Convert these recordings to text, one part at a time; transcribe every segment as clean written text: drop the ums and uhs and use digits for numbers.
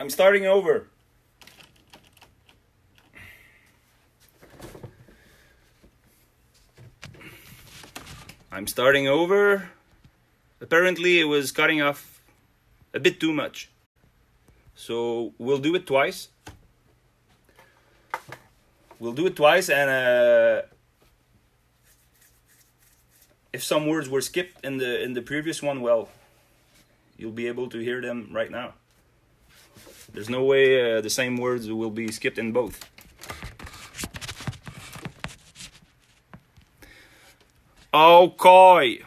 I'm starting over. I'm starting over. Apparently it was cutting off a bit too much. So we'll do it twice. And if some words were skipped in the previous one, well, you'll be able to hear them right now. There's no way the same words will be skipped in both. Okay.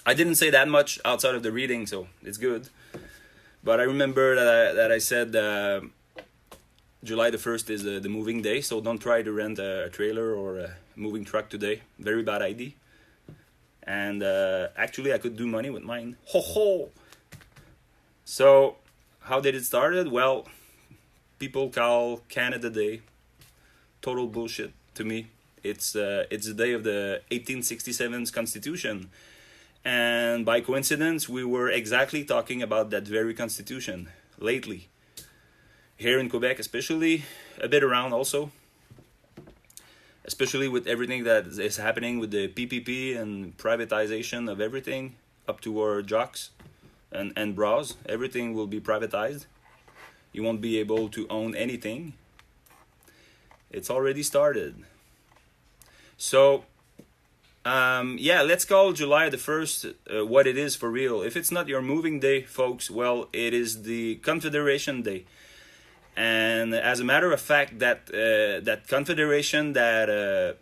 I didn't say that much outside of the reading, so it's good. But I remember that I said July the 1st is the moving day, so don't try to rent a trailer or a moving truck today. Very bad idea. And actually, I could do money with mine. Ho ho! So, how did it started? Well, people call Canada Day total bullshit to me. It's the day of the 1867's Constitution. And by coincidence, we were exactly talking about that very Constitution lately. Here in Quebec especially, a bit around also. Especially with everything that is happening with the PPP and privatization of everything up to our jocks and bras. Everything will be privatized. You won't be able to own anything. It's already started. So, let's call July the 1st what it is for real. If it's not your moving day, folks, well, it is the Confederation Day. And as a matter of fact, that confederation that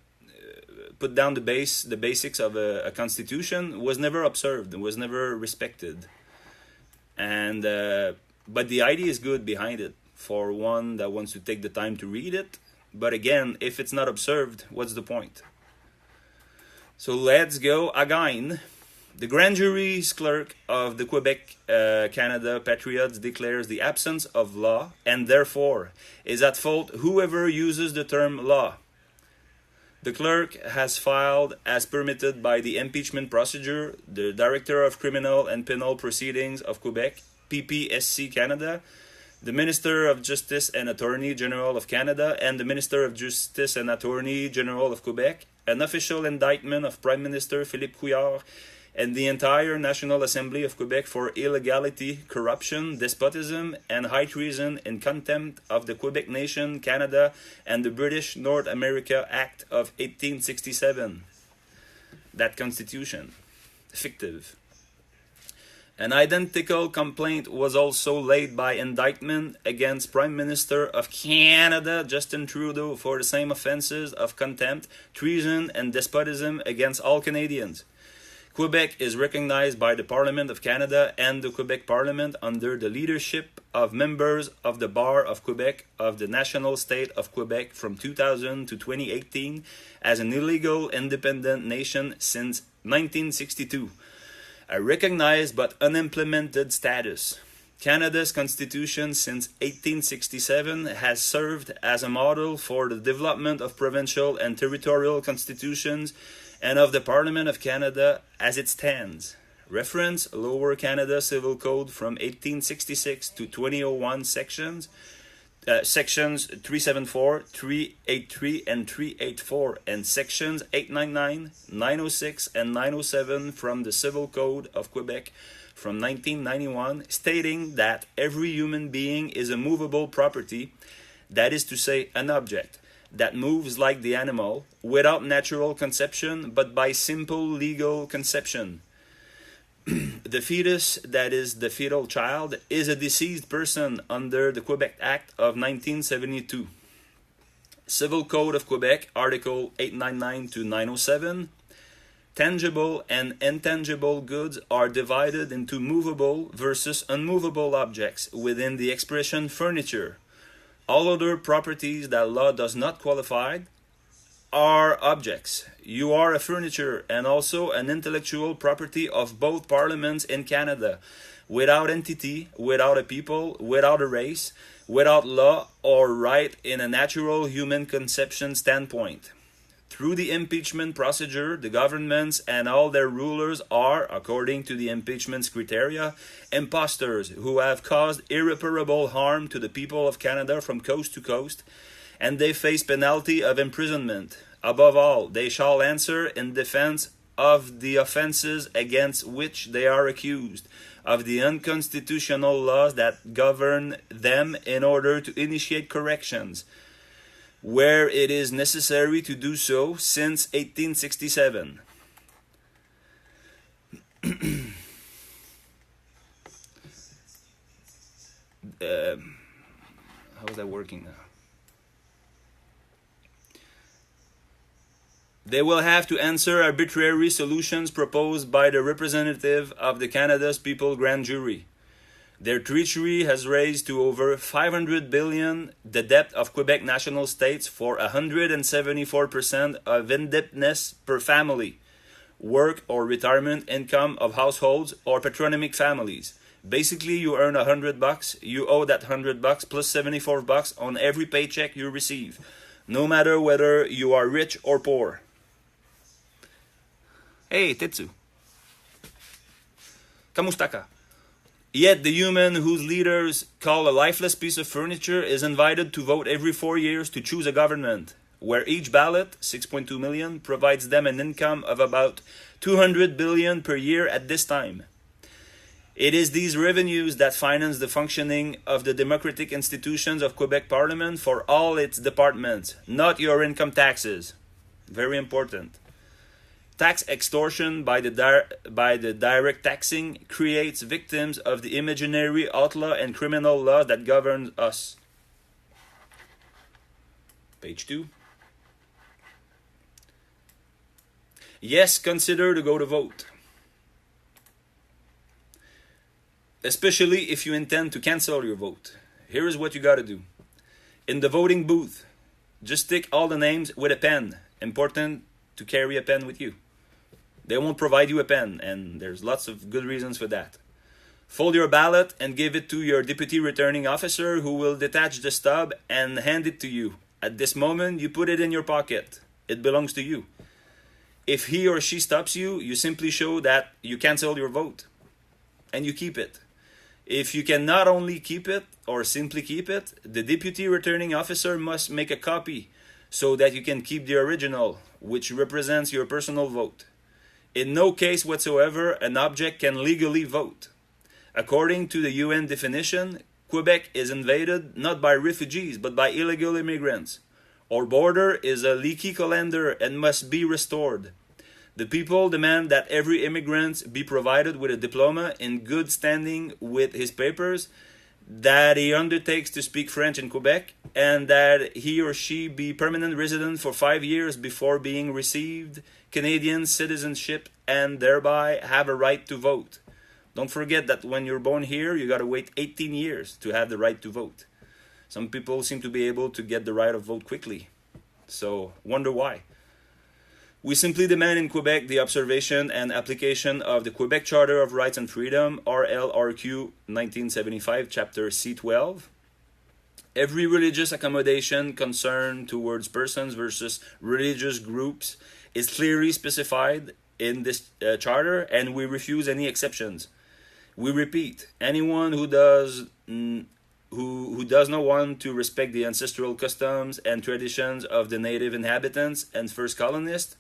put down the basics of a constitution was never observed, was never respected. And but the idea is good behind it for one that wants to take the time to read it. But again, if it's not observed, what's the point? So let's go again. The grand jury's clerk of the Quebec, Canada Patriots declares the absence of law and therefore is at fault whoever uses the term law. The clerk has filed, as permitted by the impeachment procedure, the Director of Criminal and Penal Proceedings of Quebec, PPSC Canada, the Minister of Justice and Attorney General of Canada, and the Minister of Justice and Attorney General of Quebec, an official indictment of Prime Minister Philippe Couillard and the entire National Assembly of Quebec for illegality, corruption, despotism, and high treason in contempt of the Quebec Nation, Canada, and the British North America Act of 1867. That constitution. Fictive. An identical complaint was also laid by indictment against Prime Minister of Canada, Justin Trudeau, for the same offences of contempt, treason, and despotism against all Canadians. Quebec is recognized by the Parliament of Canada and the Quebec Parliament under the leadership of members of the Bar of Quebec of the National State of Quebec from 2000 to 2018 as an illegal independent nation since 1962. A recognized but unimplemented status. Canada's constitution since 1867 has served as a model for the development of provincial and territorial constitutions and of the Parliament of Canada as it stands. Reference Lower Canada Civil Code from 1866 to 2001 sections 374, 383, and 384, and sections 899, 906, and 907 from the Civil Code of Quebec from 1991, stating that every human being is a movable property, that is to say, an object, that moves like the animal, without natural conception, but by simple legal conception. The fetus, that is the fetal child, is a deceased person under the Quebec Act of 1972. Civil Code of Quebec, Article 899 to 907. Tangible and intangible goods are divided into movable versus unmovable objects within the expression furniture. All other properties that law does not qualify are objects. You are a furniture and also an intellectual property of both parliaments in Canada, without entity, without a people, without a race, without law or right in a natural human conception standpoint. Through the impeachment procedure, the governments and all their rulers are, according to the impeachment criteria, impostors who have caused irreparable harm to the people of Canada from coast to coast, and they face penalty of imprisonment. Above all, they shall answer in defense of the offenses against which they are accused, of the unconstitutional laws that govern them in order to initiate corrections, where it is necessary to do so, since 1867. How is that working now? They will have to answer arbitrary solutions proposed by the representative of the Canada's People Grand Jury. Their treachery has raised to over 500 billion the debt of Quebec national states for 174% of indebtedness per family, work or retirement income of households or patronymic families. Basically, you earn $100, you owe that $100 plus $74 on every paycheck you receive, no matter whether you are rich or poor. Hey, Tetsu. Kamusta ka? Yet the human whose leaders call a lifeless piece of furniture is invited to vote every 4 years to choose a government, where each ballot, 6.2 million, provides them an income of about 200 billion per year at this time. It is these revenues that finance the functioning of the democratic institutions of Quebec Parliament for all its departments, not your income taxes. Very important. Tax extortion by the direct taxing creates victims of the imaginary outlaw and criminal law that govern us. Page 2. Yes, consider to go to vote. Especially if you intend to cancel your vote. Here is what you got to do. In the voting booth, just tick all the names with a pen. Important to carry a pen with you. They won't provide you a pen, and there's lots of good reasons for that. Fold your ballot and give it to your deputy returning officer, who will detach the stub and hand it to you. At this moment, you put it in your pocket. It belongs to you. If he or she stops you, you simply show that you cancel your vote, and you keep it. If you can not only keep it or simply keep it, the deputy returning officer must make a copy so that you can keep the original, which represents your personal vote. In no case whatsoever an object can legally vote. According to the UN definition, Quebec is invaded not by refugees but by illegal immigrants. Our border is a leaky colander and must be restored. The people demand that every immigrant be provided with a diploma in good standing with his papers, that he undertakes to speak French in Quebec, and that he or she be permanent resident for 5 years before being received Canadian citizenship and thereby have a right to vote. Don't forget that when you're born here, you got to wait 18 years to have the right to vote. Some people seem to be able to get the right of vote quickly. So, wonder why. We simply demand in Quebec the observation and application of the Quebec Charter of Rights and Freedom, RLRQ 1975, Chapter C12. Every religious accommodation concerned towards persons versus religious groups is clearly specified in this charter, and we refuse any exceptions. We repeat, anyone who does not want to respect the ancestral customs and traditions of the native inhabitants and first colonists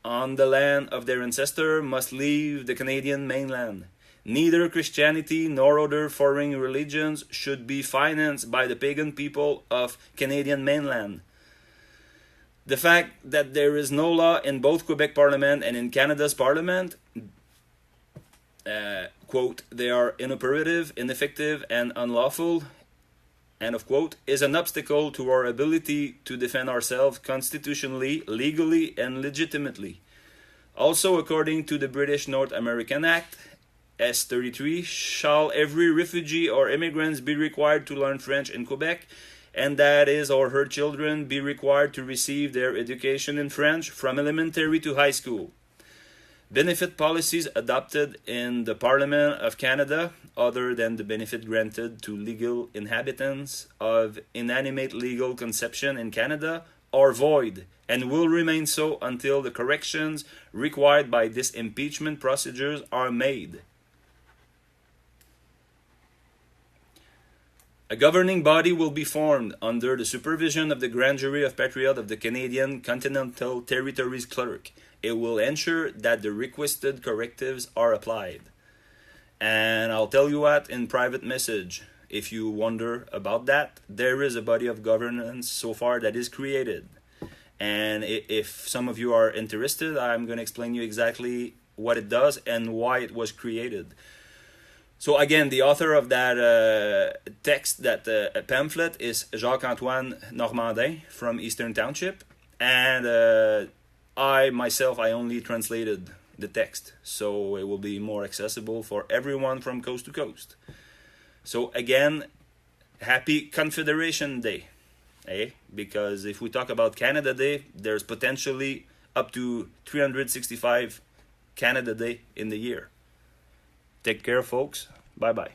on the land of their ancestor must leave the Canadian mainland. Neither Christianity nor other foreign religions should be financed by the pagan people of Canadian mainland. The fact that there is no law in both Quebec Parliament and in Canada's Parliament, quote, they are inoperative, ineffective, and unlawful, end of quote, is an obstacle to our ability to defend ourselves constitutionally, legally, and legitimately. Also, according to the British North American Act, S33, shall every refugee or immigrant be required to learn French in Quebec, and that his or her children be required to receive their education in French from elementary to high school. Benefit policies adopted in the Parliament of Canada, other than the benefit granted to legal inhabitants of inanimate legal conception in Canada, are void and will remain so until the corrections required by this impeachment procedures are made. A governing body will be formed under the supervision of the Grand Jury of Patriots of the Canadian Continental Territories Clerk. It will ensure that the requested correctives are applied. And I'll tell you what in private message, if you wonder about that, there is a body of governance so far that is created. And if some of you are interested, I'm going to explain you exactly what it does and why it was created. So again, the author of that text, that pamphlet, is Jacques-Antoine Normandin from Eastern Township. And I only translated the text, so it will be more accessible for everyone from coast to coast. So again, happy Confederation Day. Because if we talk about Canada Day, there's potentially up to 365 Canada Day in the year. Take care, folks. Bye-bye.